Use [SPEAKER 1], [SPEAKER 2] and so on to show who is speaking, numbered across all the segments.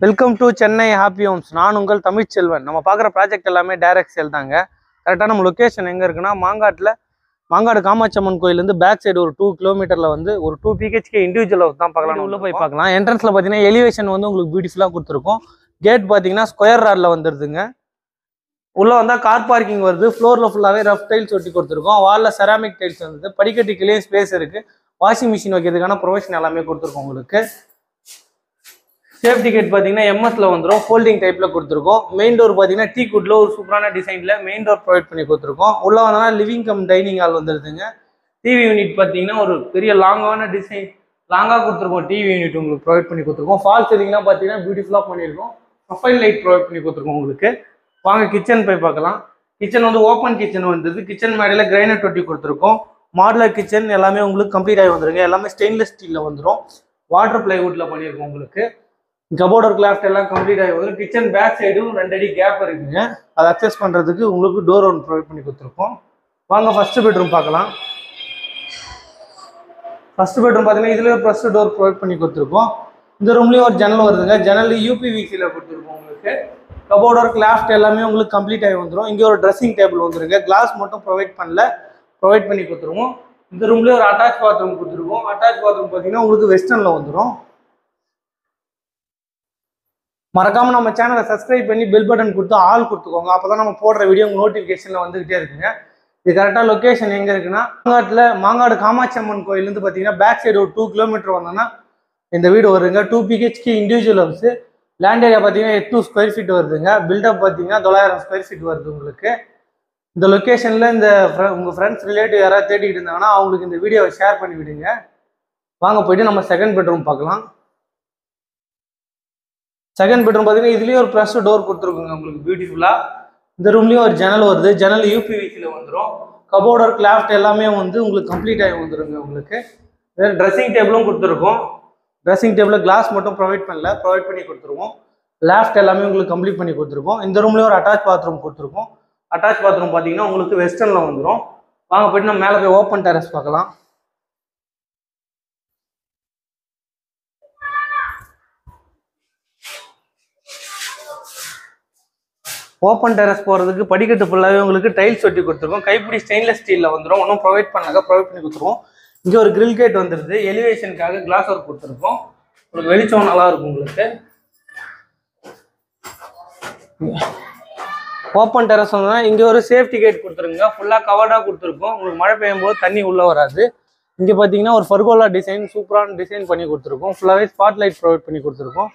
[SPEAKER 1] Welcome to Chennai happy homes. நான் உங்கள் தமிழ்ச்செல்வன். நம்ம பார்க்குற ப்ராஜெக்ட் எல்லாமே டைரக்ட் சேல் தாங்க. கரெக்டாக நம்ம லொக்கேஷன் எங்கே இருக்குன்னா மாங்காடு காமாட்சியம்மன் கோயிலேருந்து பேக் சைடு ஒரு 2 கிலோமீட்டரில் வந்து ஒரு 2 BHK இண்டிவிஜுவல் ஹவுஸ் தான் பார்க்கலாம். உள்ளே போய் பார்க்கலாம். என்ட்ரன்ஸில் பார்த்தீங்கன்னா எலிவேஷன் வந்து உங்களுக்கு பியூட்டிஃபுல்லாக கொடுத்துருக்கோம். கேட் பார்த்தீங்கன்னா ஸ்கொயர் ராடில் வந்துடுதுங்க. உள்ளே வந்தால் கார் பார்க்கிங் வருது. ஃப்ளோரில் ஃபுல்லாகவே ரஃப் டைல்ஸ் ஒட்டி கொடுத்துருக்கோம். வாலில் செராமிக் டைல்ஸ் வந்து படிக்கட்டுக்குள்ளேயே ஸ்பேஸ் இருக்குது. வாஷிங் மிஷின் வைக்கிறதுக்கான ப்ரொவிஷன் எல்லாமே கொடுத்துருக்கோம். உங்களுக்கு சேஃப்டி கேட் பார்த்தீங்கன்னா எம்எஸ்ல வந்துடும். ஃபோல்டிங் டைப்பில் கொடுத்துருக்கோம். மெயின் டோர் பார்த்தீங்கன்னா டீ குட்ல ஒரு சூப்பரான டிசைனில் மெயின் டோர் ப்ரொவைட் பண்ணி கொடுத்துருக்கோம். உள்ள வந்தோம்னா லிவிங் கம் டைனிங் ஹால் வந்துடுதுங்க. டிவி யூனிட் பார்த்தீங்கன்னா ஒரு பெரிய லாங்கான டிசைன் லாங்காக கொடுத்துருக்கோம். டிவி யூனிட் உங்களுக்கு ப்ரொவைட் பண்ணி கொடுத்துருக்கோம். ஃபால் சீலிங்லாம் பார்த்தீங்கன்னா பியூட்டிஃபுல்லாக பண்ணியிருக்கோம். ப்ரொஃபைல் லைட் ப்ரொவைட் பண்ணி கொடுத்துருக்கோம். உங்களுக்கு வாங்க கிச்சன் போய் பார்க்கலாம். கிச்சன் வந்து ஓப்பன் கிச்சன் வந்தது. கிச்சன் மேடையில் கிரைனட் ஒட்டி கொடுத்துருக்கோம். மாடுலர் கிச்சன் எல்லாமே உங்களுக்கு கம்ப்ளீட் ஆகி வந்துருங்க. எல்லாமே ஸ்டெயின்லெஸ் ஸ்டீலில் வந்துடும். வாட்டர் பிளைவுட்டில் பண்ணியிருக்கோம். உங்களுக்கு கபோர்டர் கிளாஃப்ட் எல்லாம் கம்ப்ளீட் ஆகி வரும். கிச்சன் பேக் சைடும் 2 அடி கேப் இருக்குங்க. அதை அக்சஸ் பண்ணுறதுக்கு உங்களுக்கு டோர் ஒன்று ப்ரொவைட் பண்ணி கொடுத்துருக்கோம். வாங்க ஃபர்ஸ்ட் பெட்ரூம் பார்க்கலாம். ஃபர்ஸ்ட் பெட்ரூம் பார்த்தீங்கன்னா இதுலேயே ஃபர்ஸ்ட் டோர் ப்ரொவைட் பண்ணி கொடுத்துருக்கோம். இந்த ரூம்லேயும் ஒரு ஜன்னல் வருதுங்க. ஜன்னல் UPVCயில் கொடுத்துருக்கோம். உங்களுக்கு கபோர்டர் கிளாஃப்ட் எல்லாமே உங்களுக்கு கம்ப்ளீட் ஆகி வந்துடும். இங்கே ஒரு ட்ரெஸ்ஸிங் டேபிள் வந்துருங்க. கிளாஸ் மட்டும் ப்ரொவைட் பண்ணி கொடுத்துருவோம். இந்த ரூம்லேயே ஒரு அட்டாச் பாத்ரூம் கொடுத்துருக்கோம். அட்டாச் பாத்ரூம் பார்த்தீங்கன்னா உங்களுக்கு வெஸ்டர்னில் வந்துடும். மறக்காம நம்ம சேனலை சப்ஸ்கிரைப் பண்ணி பெல் பட்டன் கொடுத்து ஆல் கொடுத்துக்கோங்க. அப்போதான் நம்ம போடுற வீடியோ உங்கள் நோட்டிஃபிகேஷனில் வந்துகிட்டே இருக்குங்க. இது கரெக்டாக லொக்கேஷன் எங்கே இருக்குன்னா மாங்காடு காமாட்சியம்மன் கோயிலேருந்து பார்த்தீங்கன்னா பேக் சைடு ஒரு 2 கிலோமீட்டர் வந்தோம்னா இந்த வீடு வருங்க. 2 BHK individual house. Land area பார்த்தீங்கன்னா 800 ஸ்கொயர் ஃபீட் வருதுங்க. பில்டப் பார்த்தீங்கன்னா 900 ஸ்கொயர் ஃபீட் வருது. உங்களுக்கு இந்த லொக்கேஷனில் உங்கள் ஃப்ரெண்ட்ஸ் ரிலேட்டிவ் யாராவது தேடிக்கிட்டு இருந்தாங்கன்னா அவங்களுக்கு இந்த வீடியோவை ஷேர் பண்ணி விடுங்க. வாங்க போயிட்டு நம்ம செகண்ட் பெட்ரூம் பார்க்கலாம். செகண்ட் பெட்ரூம் பார்த்தீங்கன்னா இதுலேயும் ஒரு ப்ளஸ் டோர் கொடுத்துருக்குங்க. உங்களுக்கு பியூட்டிஃபுல்லாக இந்த ரூம்லேயும் ஒரு ஜன்னல் வருது. ஜன்னல் UPVCயில் வந்துடும். கபோர்டர் கிளாஃப்ட் எல்லாமே வந்து உங்களுக்கு கம்ப்ளீட் ஆகி வந்துடுங்க. உங்களுக்கு ட்ரெஸ்ஸிங் டேபிளும் கொடுத்துருக்கோம். ட்ரெஸ்ஸிங் டேபிளில் கிளாஸ் மட்டும் ப்ரொவைட் பண்ணி கொடுத்துருவோம். லேஃப்ட் எல்லாமே உங்களுக்கு கம்ப்ளீட் பண்ணி கொடுத்துருக்கோம். இந்த ரூம்லேயும் ஒரு அட்டாச் பாத்ரூம் கொடுத்துருக்கோம். அட்டாச் பாத்ரூம் பார்த்தீங்கன்னா உங்களுக்கு வெஸ்டர்னில் வந்துடும். வாங்க போய்ட்டு நம்ம மேலே போய் ஓப்பன் டெரஸ் பார்க்கலாம். ஓப்பன் டெரஸ் போகிறதுக்கு படிக்கட்டு ஃபுல்லாகவே உங்களுக்கு டைல்ஸ் ஒட்டி கொடுத்துருக்கோம். கைப்பிடி ஸ்டெயின்லெஸ் ஸ்டீலில் வந்துடும். ஒன்றும் ப்ரொவைட் பண்ணி கொடுத்துருவோம். இங்கே ஒரு கிரில் கேட் வந்துடுது. எலிவேஷனுக்காக கிளாஸ் ஒர்க் கொடுத்துருக்கோம். உங்களுக்கு வெளிச்சம் நல்லா இருக்கும். உங்களுக்கு ஓப்பன் டெரஸ் வந்தோம்னா இங்கே ஒரு சேஃப்டி கேட் கொடுத்துருங்க. ஃபுல்லாக கவர்டாக கொடுத்துருக்கோம். உங்களுக்கு மழை பெய்யும் போது தண்ணி உள்ளே வராது. இங்கே பார்த்தீங்கன்னா ஒரு ஃபர்கோலா டிசைன் சூப்பரான டிசைன் பண்ணி கொடுத்துருக்கோம். ஃபுல்லாகவே ஸ்பாட் லைட் ப்ரொவைட் பண்ணி கொடுத்துருக்கோம்.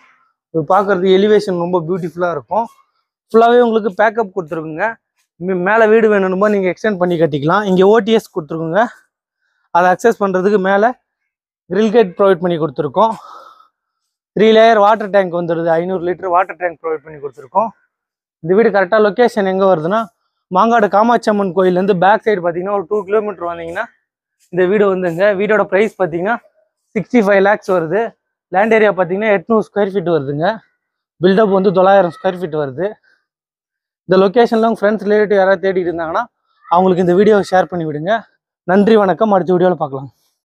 [SPEAKER 1] இது பார்க்குறதுக்கு எலிவேஷன் ரொம்ப பியூட்டிஃபுல்லாக இருக்கும். ஃபுல்லாகவே உங்களுக்கு பேக்கப் கொடுத்துருக்குங்க. மேலே வீடு வேணுமோ நீங்கள் எக்ஸ்டெண்ட் பண்ணி கட்டிக்கலாம். இங்கே OTS கொடுத்துருக்குங்க. அதை அக்சஸ் பண்ணுறதுக்கு மேலே கிரில் கேட் ப்ரொவைட் பண்ணி கொடுத்துருக்கோம். 3 லேயர் வாட்டர் டேங்க் வந்துடுது. 500 லிட்டர் வாட்டர் டேங்க் ப்ரொவைட் பண்ணி கொடுத்துருக்கோம். இந்த வீடு கரெக்டாக லொக்கேஷன் எங்கே வருதுன்னா மாங்காடு காமாட்சியம்மன் கோயிலேருந்து பேக் சைடு பார்த்தீங்கன்னா ஒரு 2 கிலோமீட்டர் வந்தீங்கன்னா இந்த வீடு வந்துங்க. வீடோட ப்ரைஸ் பார்த்தீங்கன்னா 65 lakhs வருது. லேண்ட் ஏரியா பார்த்தீங்கன்னா 800 ஸ்கொயர் ஃபீட் வருதுங்க. பில்டப் வந்து 900 ஸ்கொயர் ஃபீட் வருது. இந்த லொக்கேஷனில் உங்கள் ஃப்ரெண்ட்ஸ் ரிலேட்டிவ் யாராவது தேடிட்டு இருந்தாங்கன்னா அவங்களுக்கு இந்த வீடியோவை ஷேர் பண்ணி விடுங்க. நன்றி, வணக்கம். அடுத்த வீடியோவில் பார்க்கலாம்.